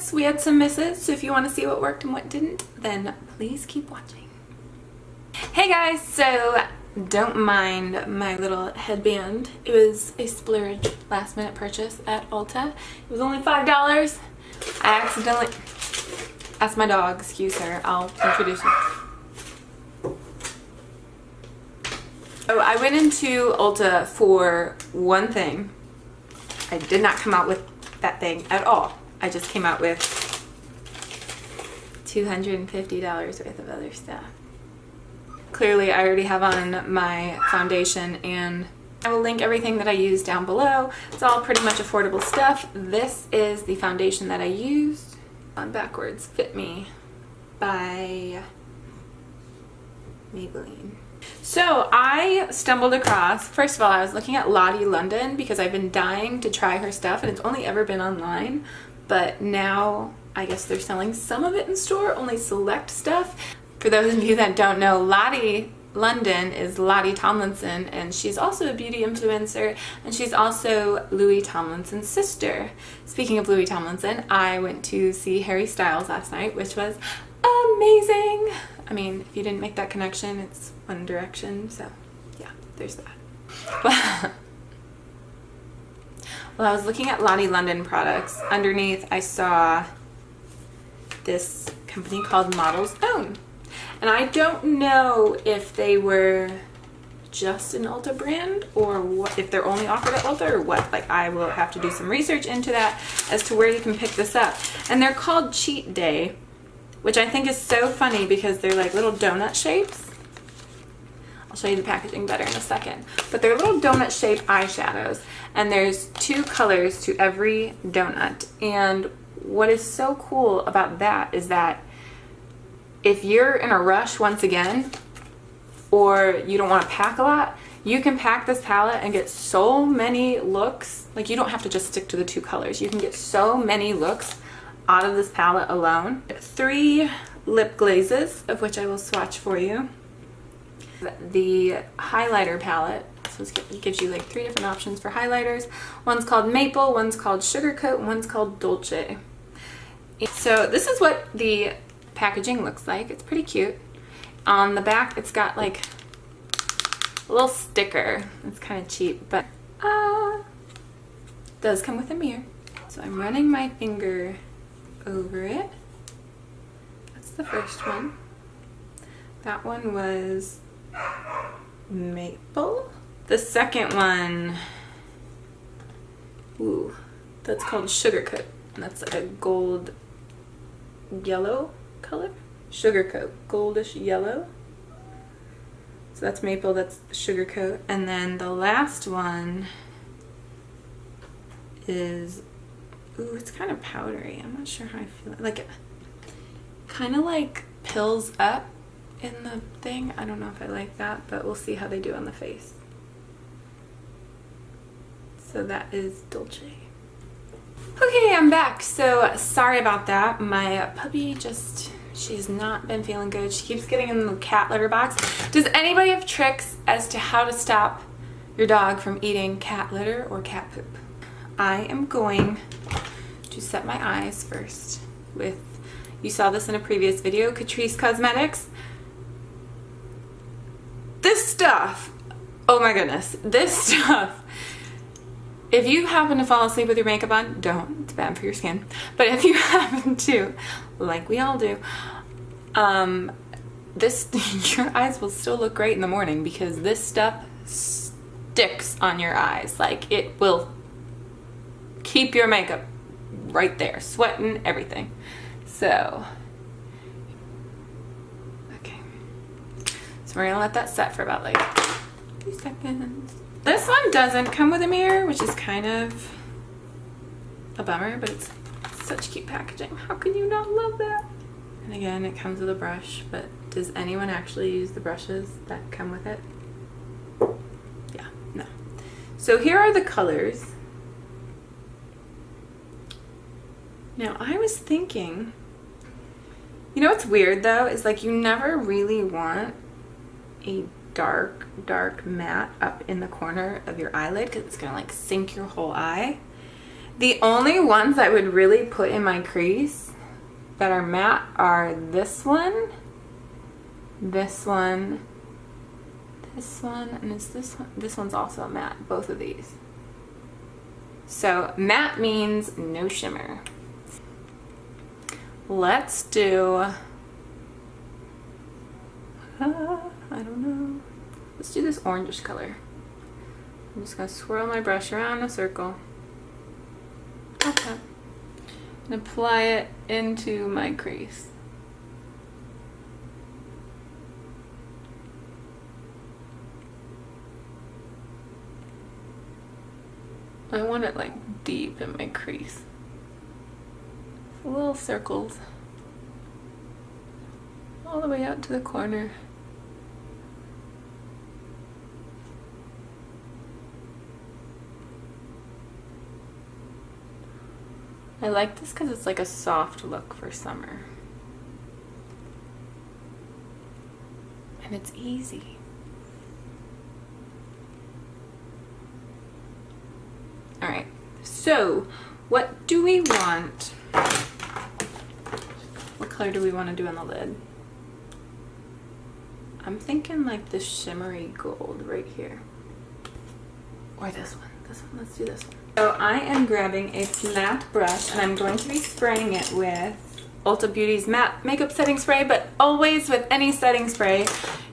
hits, we had some misses, so if you want to see what worked and what didn't, then please keep watching. Hey guys, so don't mind my little headband. It was a splurge last minute purchase at Ulta. It was only $5. I accidentally asked my dog, excuse her, I'll introduce her. So I went into Ulta for one thing. I did not come out with that thing at all. I just came out with $250 worth of other stuff. Clearly I already have on my foundation, and I will link everything that I use down below. It's all pretty much affordable stuff. This is the foundation that I used on Backwards Fit Me by Maybelline. So I stumbled across, first of all, I was looking at Lottie London because I've been dying to try her stuff, and it's only ever been online, but now I guess they're selling some of it in store, only select stuff. For those of you that don't know, Lottie London is Lottie Tomlinson, and she's also a beauty influencer, and she's also Louis Tomlinson's sister. Speaking of Louis Tomlinson, I went to see Harry Styles last night, which was amazing. I mean, if you didn't make that connection, it's One Direction, so yeah, there's that. Well, I was looking at Lottie London products. Underneath, I saw this company called Model's Own. And I don't know if they were just an Ulta brand or what, if they're only offered at Ulta or what. Like, I will have to do some research into that as to where you can pick this up. And they're called Cheat Day, which I think is so funny because they're like little donut shapes. I'll show you the packaging better in a second. But they're little donut shaped eyeshadows, and there's 2 colors to every donut. And what is so cool about that is that if you're in a rush once again, or you don't want to pack a lot, you can pack this palette and get so many looks. Like, you don't have to just stick to the 2 colors. You can get so many looks out of this palette alone. 3 lip glazes, of which I will swatch for you. The highlighter palette, so it gives you like 3 different options for highlighters. One's called Maple, one's called Sugar Coat, and one's called Dolce. So this is what the packaging looks like. It's pretty cute. On the back, it's got like a little sticker. It's kind of cheap, but it does come with a mirror. So I'm running my finger over it. That's the first one. That one was Maple. The second one, ooh, that's called Sugar Coat. And that's like a gold yellow color. Sugar Coat, goldish yellow. So that's Maple, that's Sugar Coat. And then the last one is, ooh, it's kind of powdery. I'm not sure how I feel. Like, kind of like pills up in the thing. I don't know if I like that, but we'll see how they do on the face. So that is Dolce. Okay, I'm back. So sorry about that. My puppy just, she's not been feeling good. She keeps getting in the cat litter box. Does anybody have tricks as to how to stop your dog from eating cat litter or cat poop? I am going to set my eyes first with, you saw this in a previous video, Catrice Cosmetics. This stuff, oh my goodness, this stuff, if you happen to fall asleep with your makeup on, don't, it's bad for your skin. But if you happen to, like we all do, your eyes will still look great in the morning because this stuff sticks on your eyes. Like, it will keep your makeup right there, sweating, everything. So, okay. So we're gonna let that set for about like 2 seconds. This one doesn't come with a mirror, which is kind of a bummer, but it's such cute packaging. How can you not love that? And again, it comes with a brush, but does anyone actually use the brushes that come with it? Yeah, no. So here are the colors. Now, I was thinking, you know what's weird though, is like you never really want a dark matte up in the corner of your eyelid because it's gonna like sink your whole eye. The only ones I would really put in my crease that are matte are this one, this one, this one, and is this one? This one's also a matte, both of these. So matte means no shimmer. Let's do, I don't know. Let's do this orangish color. I'm just gonna swirl my brush around in a circle. Okay. And apply it into my crease. I want it like deep in my crease. Little circles. All the way out to the corner. I like this because it's like a soft look for summer. And it's easy. All right, so what do we want? What color do we want to do on the lid? I'm thinking like this shimmery gold right here. Or this one. This one, let's do this one. So I am grabbing a flat brush and I'm going to be spraying it with Ulta Beauty's matte makeup setting spray, but always with any setting spray,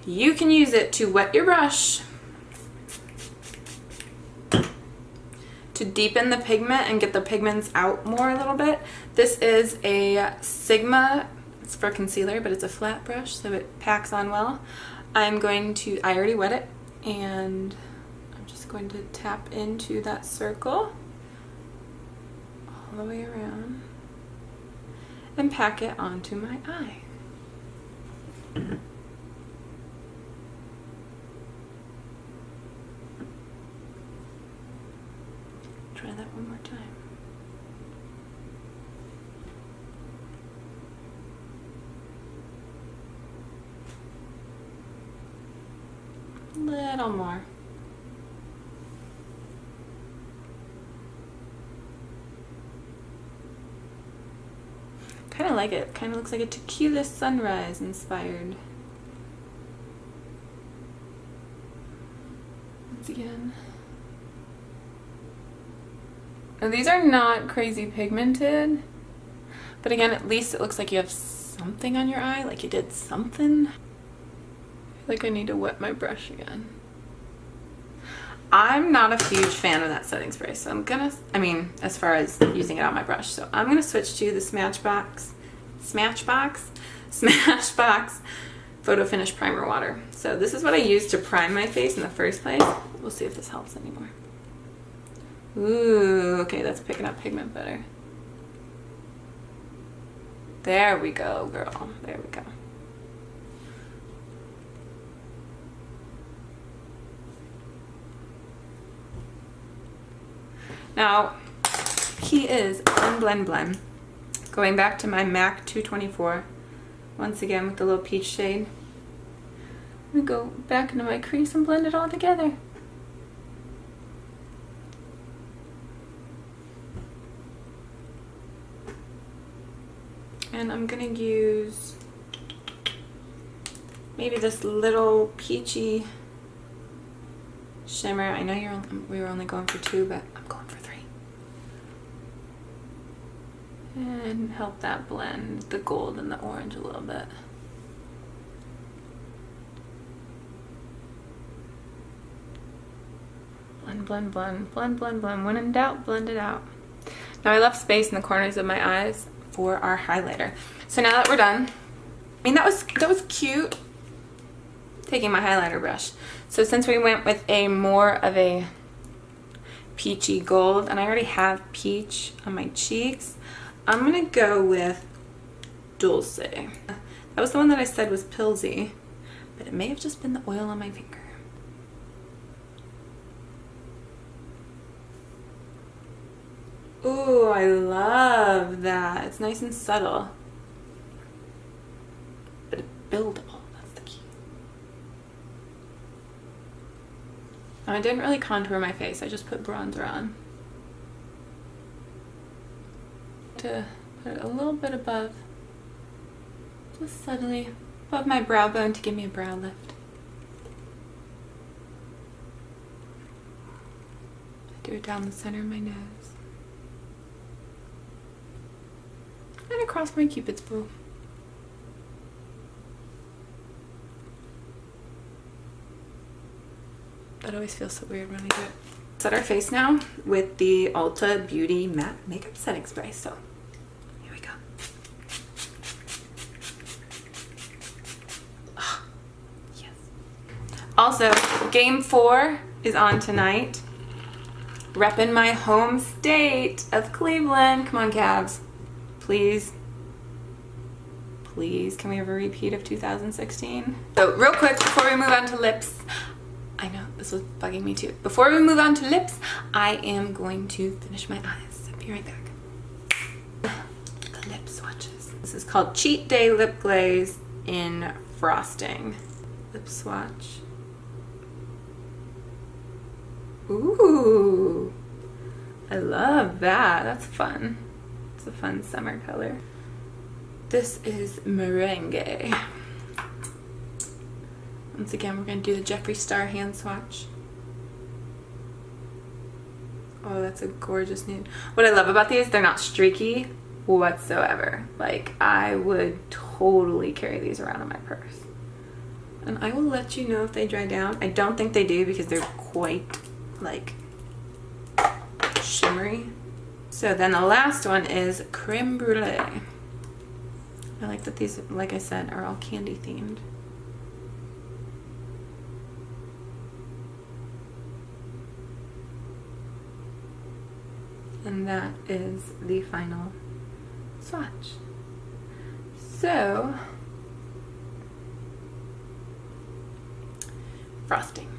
you can use it to wet your brush to deepen the pigment and get the pigments out more a little bit. This is a Sigma, it's for concealer, but it's a flat brush so it packs on well. I already wet it and I'm just going to tap into that circle all the way around and pack it onto my eye. Try that one more time. Little more. Kind of like it. Kind of looks like a tequila sunrise inspired. Once again. Now these are not crazy pigmented, but again, at least it looks like you have something on your eye, like you did something. I feel like I need to wet my brush again. I'm not a huge fan of that setting spray, so as far as using it on my brush, so I'm gonna switch to the Smashbox Photo Finish Primer Water. So this is what I use to prime my face in the first place. We'll see if this helps anymore. Ooh, okay, that's picking up pigment better. There we go, girl. There we go. Now, key is blend. Going back to my MAC 224, once again with the little peach shade. I'm gonna go back into my crease and blend it all together. And I'm gonna use maybe this little peachy shimmer. I know we were only going for 2, but I'm going for 3. And help that blend the gold and the orange a little bit. Blend. When in doubt, blend it out. Now I left space in the corners of my eyes for our highlighter. So now that we're done, that was cute, taking my highlighter brush. So since we went with a more of a peachy gold, and I already have peach on my cheeks, I'm gonna go with Dulce. That was the one that I said was Pilsy, but it may have just been the oil on my finger. Ooh, I love that. It's nice and subtle, but buildable. That's the key. I didn't really contour my face. I just put bronzer on. To put it a little bit above, just subtly above my brow bone to give me a brow lift. I do it down the center of my nose and across my cupid's bow. That always feels so weird when I do it. Set our face now with the Ulta Beauty Matte Makeup Setting Spray. So here we go. Oh, yes. Also, game 4 is on tonight. Repping my home state of Cleveland. Come on, Cavs. Please. Please, can we have a repeat of 2016? So real quick before we move on to lips, I know this was bugging me too. Before we move on to lips, I am going to finish my eyes. I'll be right back. The lip swatches. This is called Cheat Day Lip Glaze in Frosting. Lip swatch. Ooh, I love that. That's fun. It's a fun summer color. This is Merengue. Once again, we're going to do the Jeffree Star hand swatch. Oh, that's a gorgeous nude. What I love about these, they're not streaky whatsoever. Like, I would totally carry these around in my purse. And I will let you know if they dry down. I don't think they do because they're quite, like, shimmery. So then the last one is Creme Brulee. I like that these, like I said, are all candy themed. And that is the final swatch. So, frosting.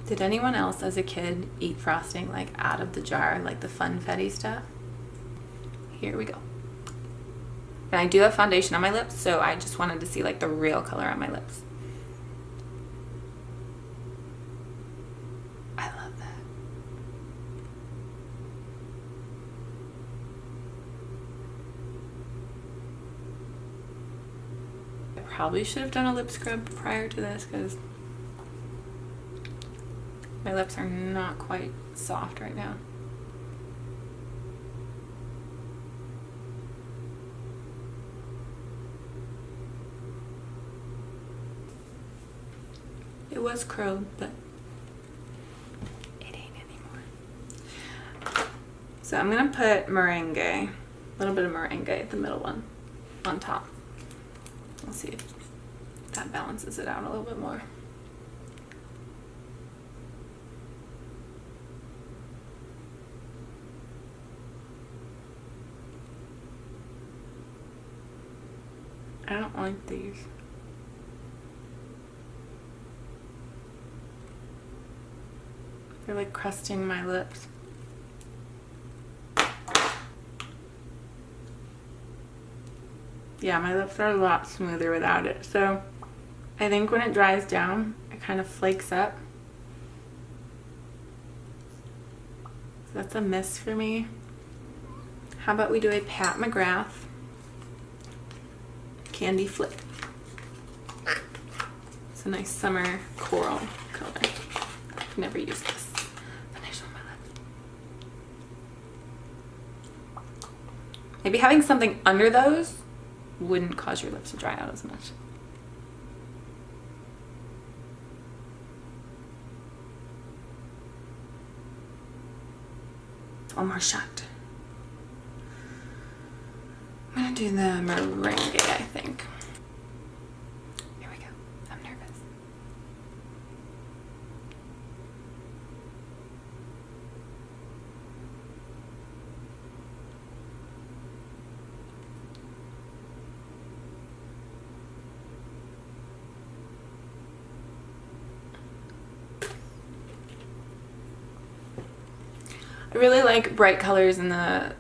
Did anyone else as a kid eat frosting like out of the jar, like the funfetti stuff? Here we go. And I do have foundation on my lips, so I just wanted to see like the real color on my lips. I love that. I probably should have done a lip scrub prior to this because my lips are not quite soft right now. It was curled, but it ain't anymore. So I'm gonna put meringue, a little bit of meringue at the middle one, on top. Let's see if that balances it out a little bit more. I don't like these. They're like crusting my lips. Yeah, my lips are a lot smoother without it. So I think when it dries down, it kind of flakes up. So that's a miss for me. How about we do a Pat McGrath Candy Flip. It's a nice summer coral color. I've never used this. Foundation on my lips. Maybe having something under those wouldn't cause your lips to dry out as much. One more shot. I'm gonna do the meringue, I think. Here we go. I'm nervous. I really like bright colors in the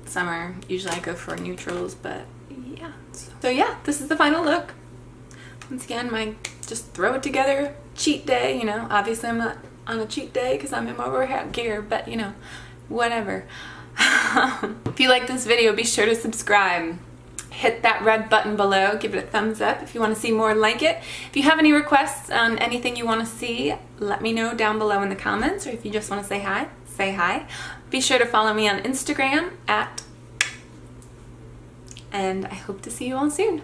summer. Usually I go for neutrals, but yeah. So yeah, this is the final look. Once again, my just throw it together cheat day, you know. Obviously I'm not on a cheat day because I'm in my workout gear, but you know, whatever. If you like this video, be sure to subscribe. Hit that red button below, give it a thumbs up if you want to see more like it. If you have any requests on anything you want to see, let me know down below in the comments, or if you just want to say hi, say hi. Be sure to follow me on Instagram and I hope to see you all soon.